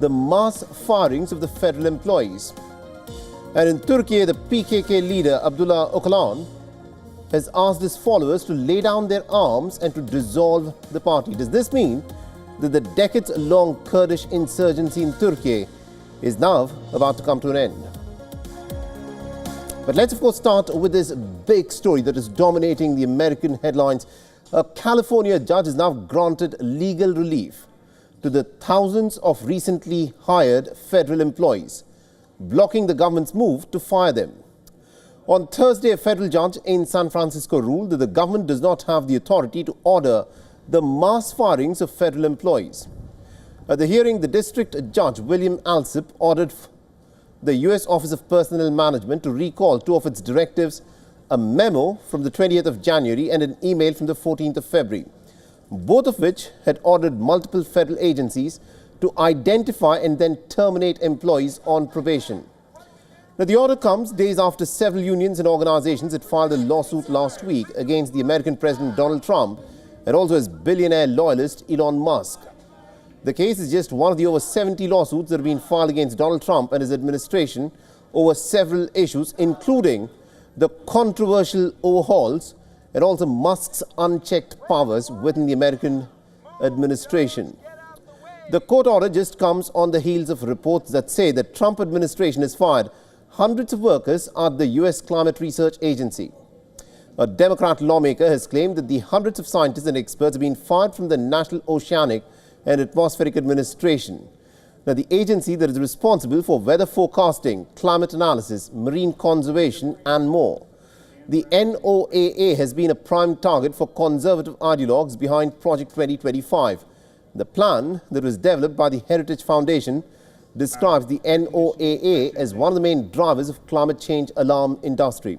the mass firings of the federal employees. And in Turkey, the PKK leader Abdullah Öcalan has asked his followers to lay down their arms and to dissolve the party. Does this mean that the decades-long Kurdish insurgency in Turkey is now about to come to an end? But let's, of course, start with this big story that is dominating the American headlines. A California judge has now granted legal relief to the thousands of recently hired federal employees, blocking the government's move to fire them. On Thursday, a federal judge in San Francisco ruled that the government does not have the authority to order the mass firings of federal employees. At the hearing, the district judge, William Alsip, ordered the U.S. Office of Personnel Management to recall two of its directives, a memo from the 20th of January and an email from the 14th of February, both of which had ordered multiple federal agencies to identify and then terminate employees on probation. Now, the order comes days after several unions and organizations had filed a lawsuit last week against the American President Donald Trump and also his billionaire loyalist Elon Musk. The case is just one of the over 70 lawsuits that have been filed against Donald Trump and his administration over several issues, including the controversial overhauls and also Musk's unchecked powers within the American administration. The court order just comes on the heels of reports that say the Trump administration has fired hundreds of workers at the U.S. Climate Research Agency. A Democrat lawmaker has claimed that the hundreds of scientists and experts have been fired from the National Oceanic and Atmospheric Administration. Now, the agency that is responsible for weather forecasting, climate analysis, marine conservation, and more. The NOAA has been a prime target for conservative ideologues behind Project 2025. The plan that was developed by the Heritage Foundation describes the NOAA as one of the main drivers of climate change alarm industry,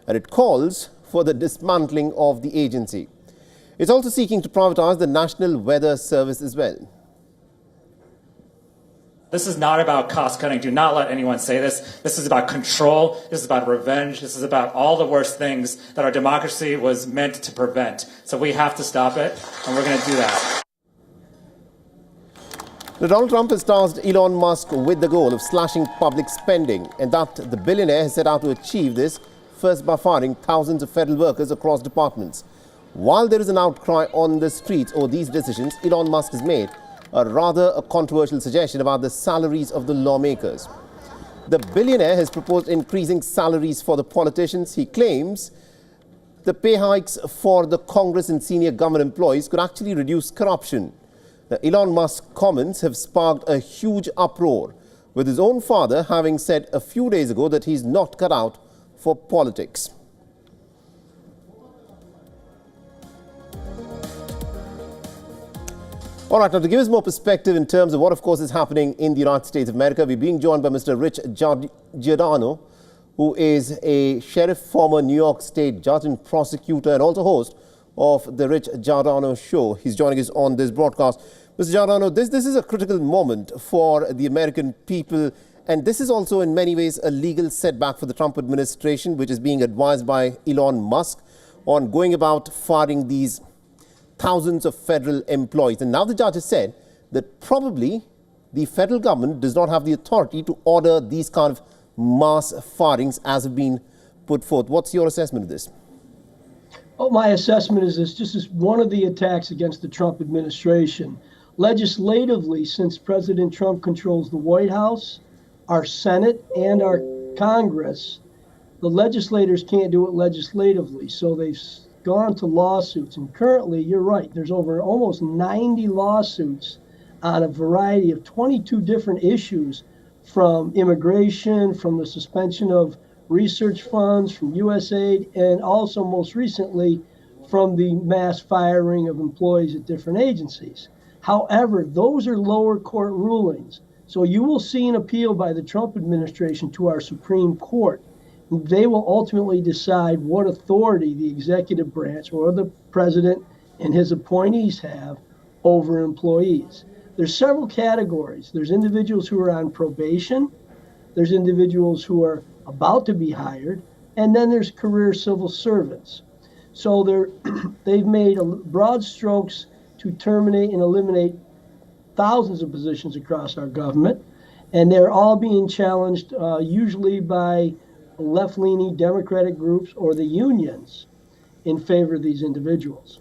and it calls for the dismantling of the agency. It's also seeking to privatize the National Weather Service as well. This is not about cost cutting. Do not let anyone say this. This is about control. This is about revenge. This is about all the worst things that our democracy was meant to prevent. So we have to stop it, and we're going to do that. Now, Donald Trump has tasked Elon Musk with the goal of slashing public spending, and that the billionaire has set out to achieve this first by firing thousands of federal workers across departments. While there is an outcry on the streets over these decisions, Elon Musk has made a controversial suggestion about the salaries of the lawmakers. The billionaire has proposed increasing salaries for the politicians. He claims the pay hikes for the Congress and senior government employees could actually reduce corruption. Now, Elon Musk's comments have sparked a huge uproar, with his own father having said a few days ago that he's not cut out for politics. All right, now to give us more perspective in terms of what, of course, is happening in the United States of America, we're being joined by Mr. Rich Giordano, who is a sheriff, former New York State judge and prosecutor, and also host of the Rich Giordano Show. He's joining us on this broadcast. Mr. Giordano, this is a critical moment for the American people, and this is also in many ways a legal setback for the Trump administration, which is being advised by Elon Musk on going about firing these thousands of federal employees. And now the judge has said that probably the federal government does not have the authority to order these kind of mass firings as have been put forth. What's your assessment of this? Oh, my assessment is this is one of the attacks against the Trump administration. Legislatively, since President Trump controls the White House, our Senate, and our Congress, the legislators can't do it legislatively. So they've gone to lawsuits. And currently, you're right, there's over almost 90 lawsuits on a variety of 22 different issues, from immigration, from the suspension of research funds, from USAID, and also most recently from the mass firing of employees at different agencies. However, those are lower court rulings. So you will see an appeal by the Trump administration to our Supreme Court. They will ultimately decide what authority the executive branch or the president and his appointees have over employees. There's several categories. There's individuals who are on probation. There's individuals who are about to be hired. And then there's career civil servants. So they've made broad strokes to terminate and eliminate thousands of positions across our government, and they're all being challenged usually by left-leaning Democratic groups or the unions in favor of these individuals.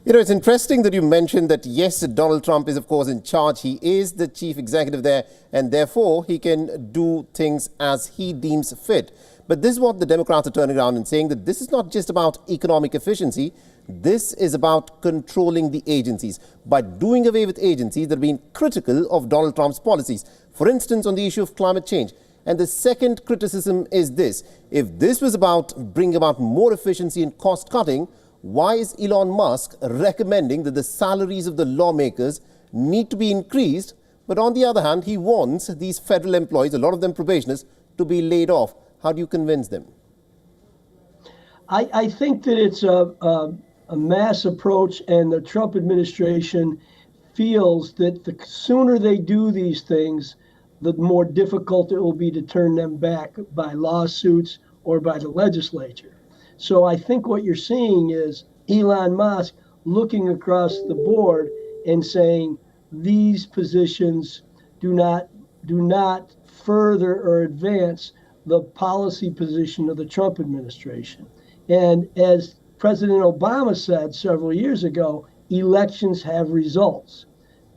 You know, it's interesting that you mentioned that, yes, Donald Trump is, of course, in charge. He is the chief executive there, and therefore he can do things as he deems fit. But this is what the Democrats are turning around and saying, that this is not just about economic efficiency. This is about controlling the agencies by doing away with agencies that have been critical of Donald Trump's policies. For instance, on the issue of climate change. And the second criticism is this: if this was about bringing about more efficiency and cost cutting, why is Elon Musk recommending that the salaries of the lawmakers need to be increased? But on the other hand, he wants these federal employees, a lot of them probationers, to be laid off. How do you convince them? I think that it's a mass approach, and the Trump administration feels that the sooner they do these things, the more difficult it will be to turn them back by lawsuits or by the legislature. So I think what you're seeing is Elon Musk looking across the board and saying these positions do not further or advance the policy position of the Trump administration. And as President Obama said several years ago, elections have results.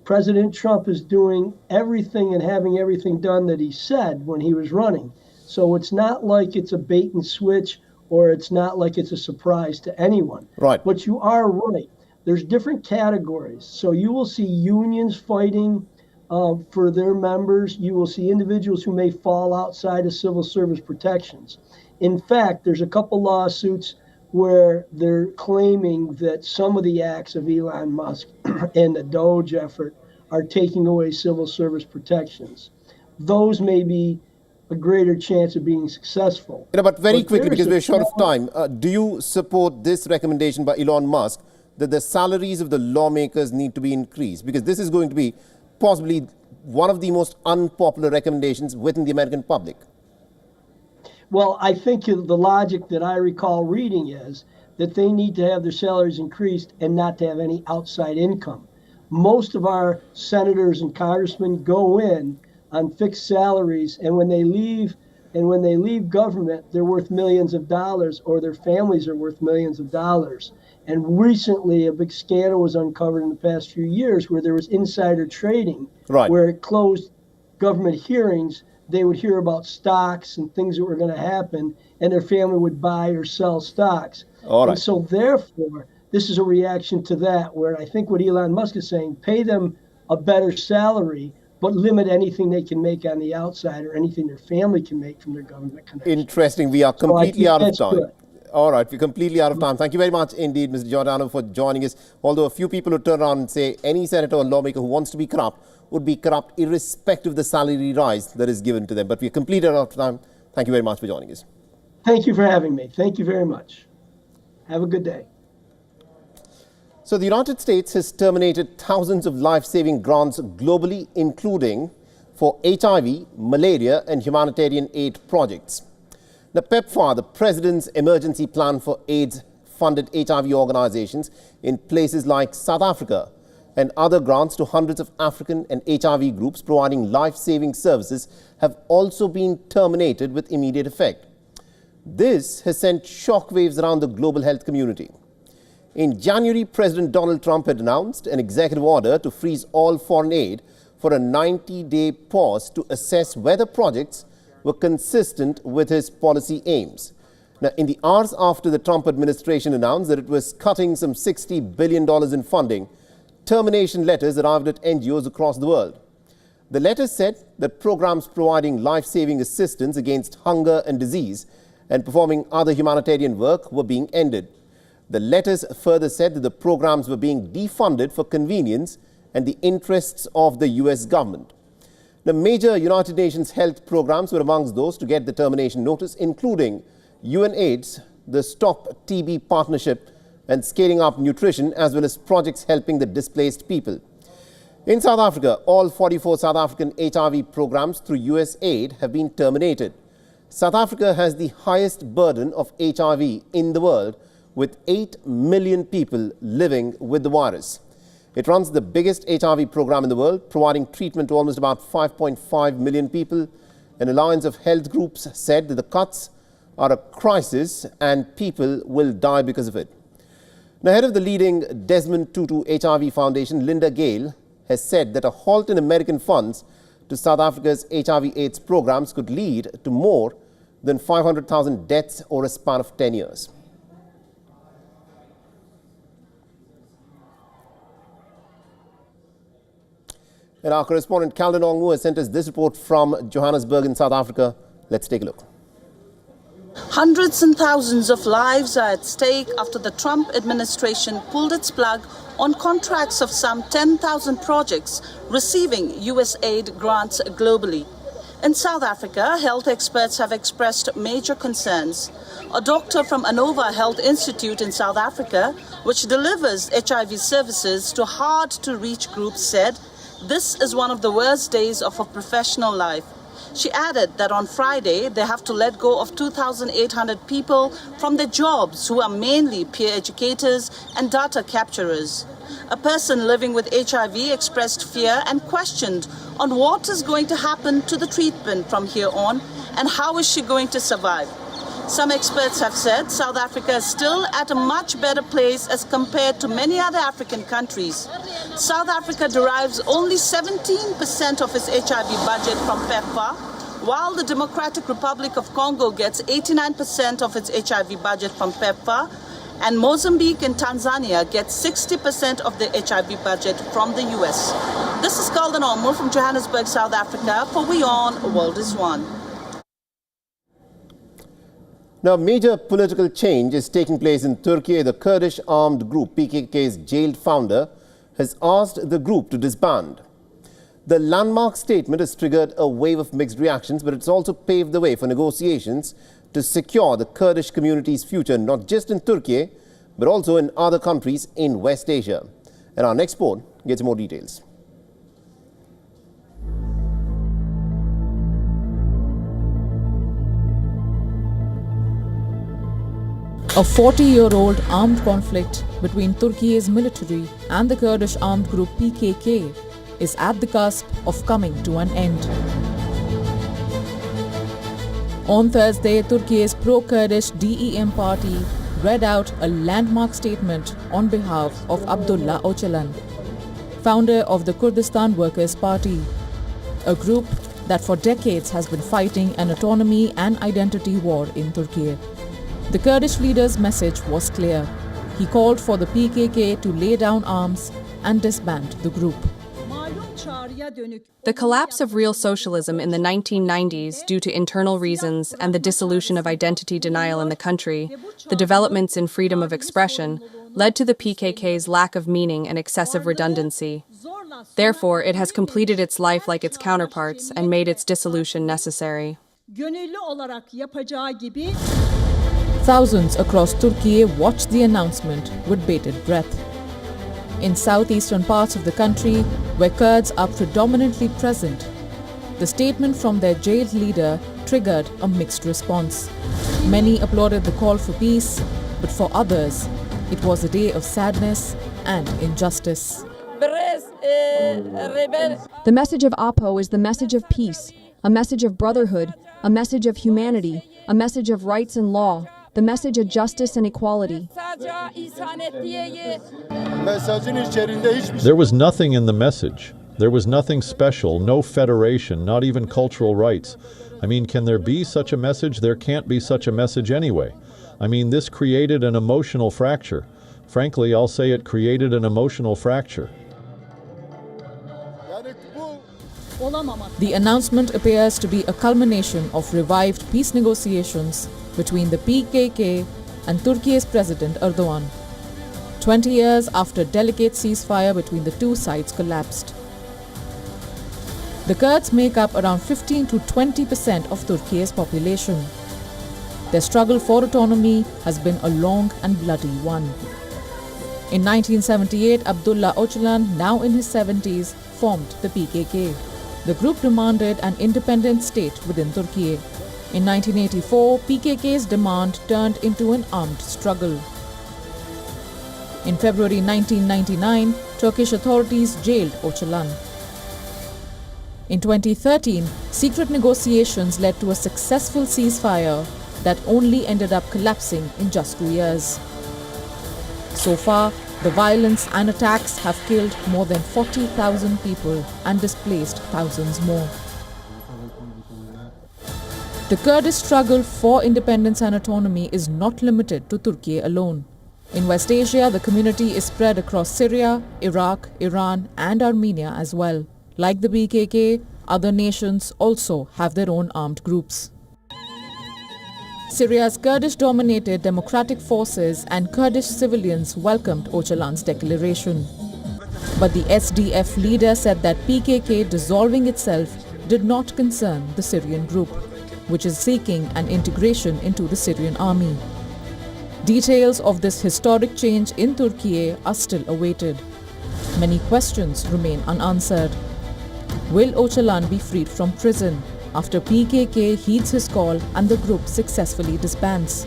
President Trump is doing everything and having everything done that he said when he was running. So it's not like it's a bait and switch, or it's not like it's a surprise to anyone. Right. But you are right. There's different categories. So you will see unions fighting for their members. You will see individuals who may fall outside of civil service protections. In fact, there's a couple lawsuits where they're claiming that some of the acts of Elon Musk and the Doge effort are taking away civil service protections. Those may be a greater chance of being successful. But very quickly, because we're short of time, do you support this recommendation by Elon Musk that the salaries of the lawmakers need to be increased? Because this is going to be possibly one of the most unpopular recommendations within the American public. Well, I think the logic that I recall reading is that they need to have their salaries increased and not to have any outside income. Most of our senators and congressmen go in on fixed salaries, and when they leave government, they're worth millions of dollars, or their families are worth millions of dollars. And recently, a big scandal was uncovered in the past few years where there was insider trading, right, where it closed government hearings. They would hear about stocks and things that were going to happen, and their family would buy or sell stocks. All right. And so therefore, this is a reaction to that, where I think what Elon Musk is saying, pay them a better salary, but limit anything they can make on the outside or anything their family can make from their government connections. Interesting. We are completely out of time. Good. All right, we're completely out of time. Thank you very much indeed, Mr. Giordano, for joining us. Although a few people would turn around and say any senator or lawmaker who wants to be corrupt would be corrupt irrespective of the salary rise that is given to them. But we're completely out of time. Thank you very much for joining us. Thank you for having me. Thank you very much. Have a good day. So the United States has terminated thousands of life-saving grants globally, including for HIV, malaria and humanitarian aid projects. The PEPFAR, the President's Emergency Plan for AIDS, funded HIV organizations in places like South Africa, and other grants to hundreds of African and HIV groups providing life-saving services have also been terminated with immediate effect. This has sent shockwaves around the global health community. In January, President Donald Trump had announced an executive order to freeze all foreign aid for a 90-day pause to assess whether projects were consistent with his policy aims. Now, in the hours after the Trump administration announced that it was cutting some $60 billion in funding, termination letters arrived at NGOs across the world. The letters said that programs providing life-saving assistance against hunger and disease and performing other humanitarian work were being ended. The letters further said that the programs were being defunded for convenience and the interests of the US government. The major United Nations health programs were amongst those to get the termination notice, including UNAIDS, the Stop TB Partnership, and Scaling Up Nutrition, as well as projects helping the displaced people. In South Africa, all 44 South African HIV programs through US aid have been terminated. South Africa has the highest burden of HIV in the world, with 8 million people living with the virus. It runs the biggest HIV program in the world, providing treatment to almost about 5.5 million people. An alliance of health groups said that the cuts are a crisis and people will die because of it. Now, head of the leading Desmond Tutu HIV Foundation, Linda Gale, has said that a halt in American funds to South Africa's HIV/AIDS programs could lead to more than 500,000 deaths over a span of 10 years. And our correspondent Calvin Ongu has sent us this report from Johannesburg in South Africa. Let's take a look. Hundreds and thousands of lives are at stake after the Trump administration pulled its plug on contracts of some 10,000 projects receiving U.S. aid grants globally. In South Africa, health experts have expressed major concerns. A doctor from Anova Health Institute in South Africa, which delivers HIV services to hard-to-reach groups, said, "This is one of the worst days of a professional life." She added that on Friday, they have to let go of 2,800 people from their jobs who are mainly peer educators and data capturers. A person living with HIV expressed fear and questioned on what is going to happen to the treatment from here on and how is she going to survive. Some experts have said South Africa is still at a much better place as compared to many other African countries. South Africa derives only 17% of its HIV budget from PEPFAR, while the Democratic Republic of Congo gets 89% of its HIV budget from PEPFAR, and Mozambique and Tanzania get 60% of the HIV budget from the US. This is Calvin Ongu from Johannesburg, South Africa for WION The World is One. Now, major political change is taking place in Turkey. The Kurdish armed group PKK's jailed founder has asked the group to disband. The landmark statement has triggered a wave of mixed reactions, but it's also paved the way for negotiations to secure the Kurdish community's future, not just in Turkey, but also in other countries in West Asia. And our next report gets more details. A 40-year-old armed conflict between Turkey's military and the Kurdish armed group PKK is at the cusp of coming to an end. On Thursday, Turkey's pro-Kurdish DEM party read out a landmark statement on behalf of Abdullah Öcalan, founder of the Kurdistan Workers' Party, a group that for decades has been fighting an autonomy and identity war in Turkey. The Kurdish leader's message was clear. He called for the PKK to lay down arms and disband the group. The collapse of real socialism in the 1990s due to internal reasons and the dissolution of identity denial in the country, the developments in freedom of expression, led to the PKK's lack of meaning and excessive redundancy. Therefore, it has completed its life like its counterparts and made its dissolution necessary. Thousands across Turkey watched the announcement with bated breath. In southeastern parts of the country, where Kurds are predominantly present, the statement from their jailed leader triggered a mixed response. Many applauded the call for peace, but for others, it was a day of sadness and injustice. The message of APO is the message of peace, a message of brotherhood, a message of humanity, a message of rights and law, the message of justice and equality. There was nothing in the message. There was nothing special, no federation, not even cultural rights. I mean, can there be such a message? There can't be such a message anyway. I mean, this created an emotional fracture. Frankly, I'll say it created an emotional fracture. The announcement appears to be a culmination of revived peace negotiations between the PKK and Turkey's President Erdogan, 20 years after delicate ceasefire between the two sides collapsed. The Kurds make up around 15 to 20% of Turkey's population. Their struggle for autonomy has been a long and bloody one. In 1978, Abdullah Öcalan, now in his 70s, formed the PKK. The group demanded an independent state within Turkey. In 1984, PKK's demand turned into an armed struggle. In February 1999, Turkish authorities jailed Öcalan. In 2013, secret negotiations led to a successful ceasefire that only ended up collapsing in just 2 years. So far, the violence and attacks have killed more than 40,000 people and displaced thousands more. The Kurdish struggle for independence and autonomy is not limited to Turkey alone. In West Asia, the community is spread across Syria, Iraq, Iran, and Armenia as well. Like the PKK, other nations also have their own armed groups. Syria's Kurdish-dominated democratic forces and Kurdish civilians welcomed Öcalan's declaration. But the SDF leader said that PKK dissolving itself did not concern the Syrian group, which is seeking an integration into the Syrian army. Details of this historic change in Turkey are still awaited. Many questions remain unanswered. Will Öcalan be freed from prison after PKK heeds his call and the group successfully disbands?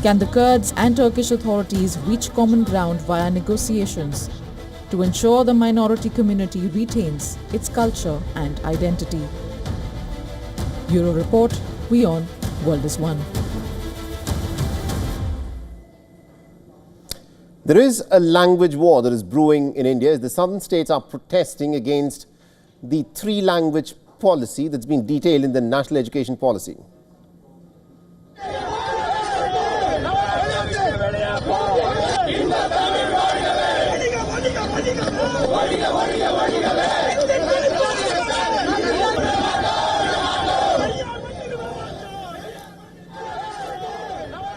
Can the Kurds and Turkish authorities reach common ground via negotiations to ensure the minority community retains its culture and identity? Bureau Report, WION, World is One. There is a language war that is brewing in India as the southern states are protesting against the three-language policy that's been detailed in the National Education Policy.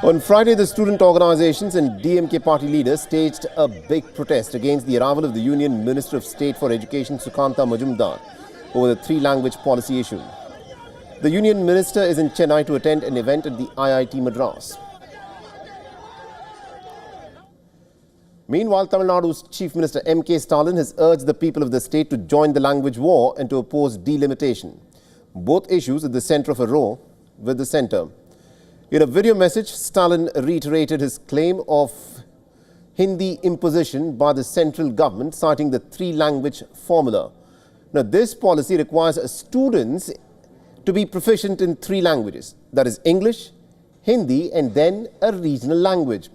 On Friday, the student organizations and DMK party leaders staged a big protest against the arrival of the Union Minister of State for Education, Sukanta Majumdar, over the three-language policy issue. The Union Minister is in Chennai to attend an event at the IIT Madras. Meanwhile, Tamil Nadu's Chief Minister M.K. Stalin has urged the people of the state to join the language war and to oppose delimitation. Both issues at the center of a row with the center. In a video message, Stalin reiterated his claim of Hindi imposition by the central government, citing the three-language formula. Now, this policy requires students to be proficient in three languages, that is English, Hindi, and then a regional language.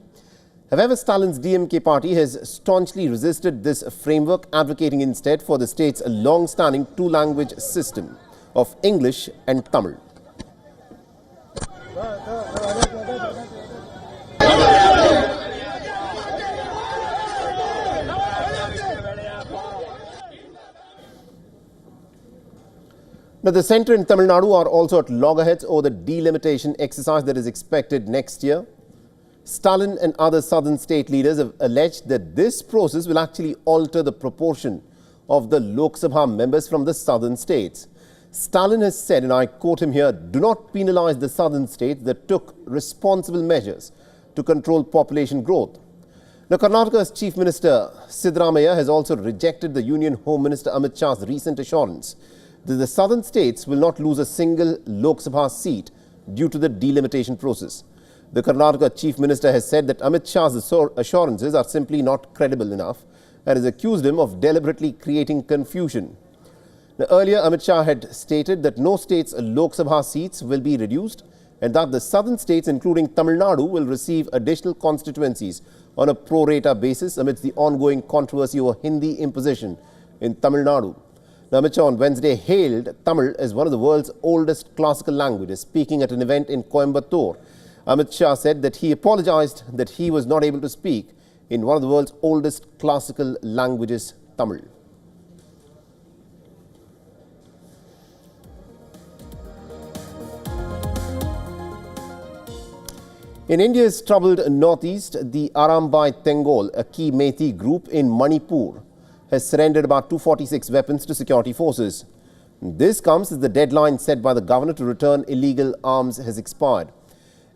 However, Stalin's DMK party has staunchly resisted this framework, advocating instead for the state's long-standing two-language system of English and Tamil. Now, the centre and Tamil Nadu are also at loggerheads over the delimitation exercise that is expected next year. Stalin and other southern state leaders have alleged that this process will actually alter the proportion of the Lok Sabha members from the southern states. Stalin has said, and I quote him here, "Do not penalize the southern states that took responsible measures to control population growth." Now, Karnataka's Chief Minister Siddaramaiah has also rejected the Union Home Minister Amit Shah's recent assurance that the southern states will not lose a single Lok Sabha seat due to the delimitation process. The Karnataka Chief Minister has said that Amit Shah's assurances are simply not credible enough and has accused him of deliberately creating confusion. Now, earlier, Amit Shah had stated that no state's Lok Sabha seats will be reduced and that the southern states, including Tamil Nadu, will receive additional constituencies on a pro rata basis amidst the ongoing controversy over Hindi imposition in Tamil Nadu. Now, Amit Shah on Wednesday hailed Tamil as one of the world's oldest classical languages. Speaking at an event in Coimbatore, Amit Shah said that he apologized that he was not able to speak in one of the world's oldest classical languages, Tamil. In India's troubled northeast, the Arambai Tengol, a key Meitei group in Manipur, has surrendered about 246 weapons to security forces. This comes as the deadline set by the governor to return illegal arms has expired.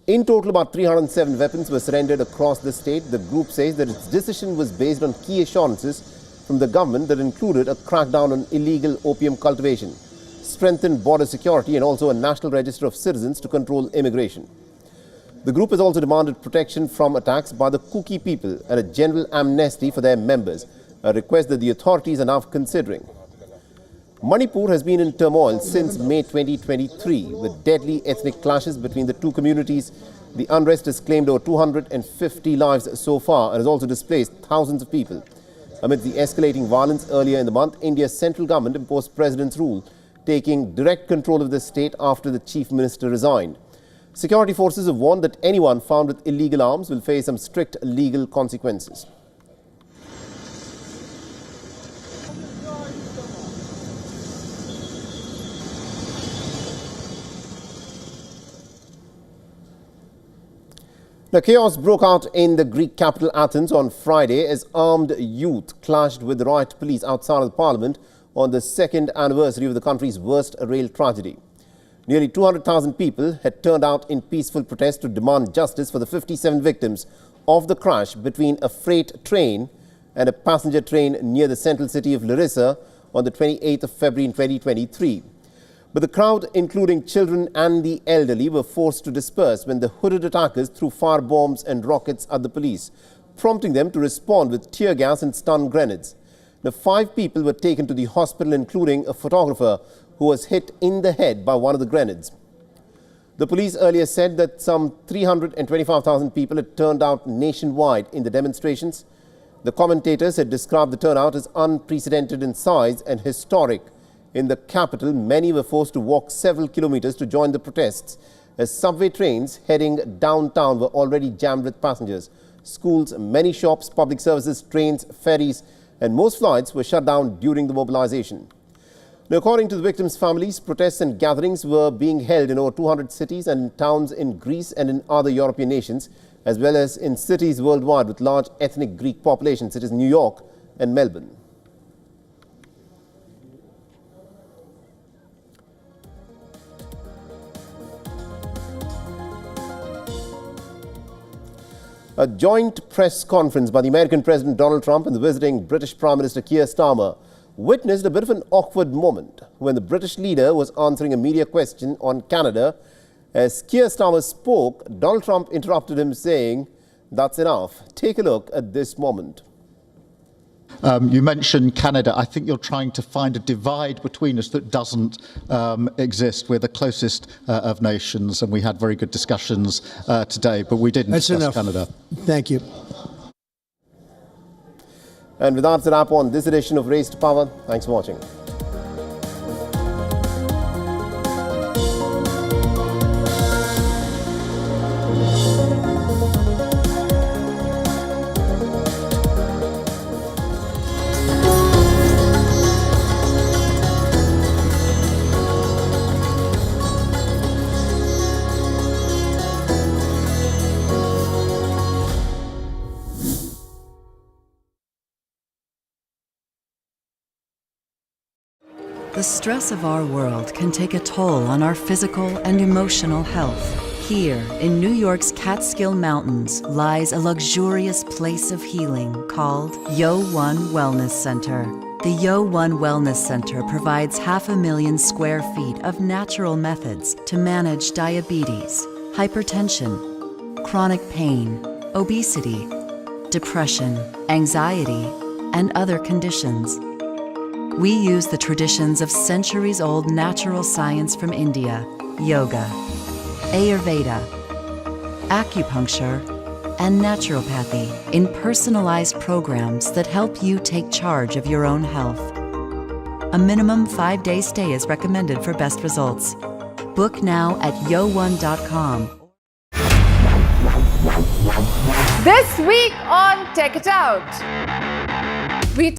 In total, about 307 weapons were surrendered across the state. The group says that its decision was based on key assurances from the government that included a crackdown on illegal opium cultivation, strengthened border security, and also a national register of citizens to control immigration. The group has also demanded protection from attacks by the Kuki people and a general amnesty for their members, a request that the authorities are now considering. Manipur has been in turmoil since May 2023, with deadly ethnic clashes between the two communities. The unrest has claimed over 250 lives so far and has also displaced thousands of people. Amid the escalating violence earlier in the month, India's central government imposed President's rule, taking direct control of the state after the chief minister resigned. Security forces have warned that anyone found with illegal arms will face some strict legal consequences. Now, chaos broke out in the Greek capital Athens on Friday as armed youth clashed with riot police outside of the parliament on the second anniversary of the country's worst rail tragedy. Nearly 200,000 people had turned out in peaceful protest to demand justice for the 57 victims of the crash between a freight train and a passenger train near the central city of Larissa on the 28th of February in 2023. But the crowd, including children and the elderly, were forced to disperse when the hooded attackers threw fire bombs and rockets at the police, prompting them to respond with tear gas and stun grenades. Now, 5 people were taken to the hospital, including a photographer who was hit in the head by one of the grenades. The police earlier said that some 325,000 people had turned out nationwide in the demonstrations. The commentators had described the turnout as unprecedented in size and historic. In the capital, many were forced to walk several kilometers to join the protests, as subway trains heading downtown were already jammed with passengers. Schools, many shops, public services, trains, ferries, and most flights were shut down during the mobilization. Now, according to the victims' families, protests and gatherings were being held in over 200 cities and towns in Greece and in other European nations, as well as in cities worldwide with large ethnic Greek populations such as New York and Melbourne. A joint press conference by the American President Donald Trump and the visiting British Prime Minister Keir Starmer witnessed a bit of an awkward moment when the British leader was answering a media question on Canada. As Keir Starmer spoke, Donald Trump interrupted him, saying, "That's enough." Take a look at this moment. You mentioned Canada. I think you're trying to find a divide between us that doesn't exist. We're the closest of nations, and we had very good discussions today, but we didn't discuss Canada. Thank you. And with that, it's a wrap on this edition of Race to Power. Thanks for watching. The stress of our world can take a toll on our physical and emotional health. Here, in New York's Catskill Mountains, lies a luxurious place of healing called WION Wellness Center. The WION Wellness Center provides 500,000 square feet of natural methods to manage diabetes, hypertension, chronic pain, obesity, depression, anxiety, and other conditions. We use the traditions of centuries-old natural science from India, yoga, Ayurveda, acupuncture, and naturopathy in personalized programs that help you take charge of your own health. A minimum 5-day stay is recommended for best results. Book now at yo1.com. This week on Take It Out.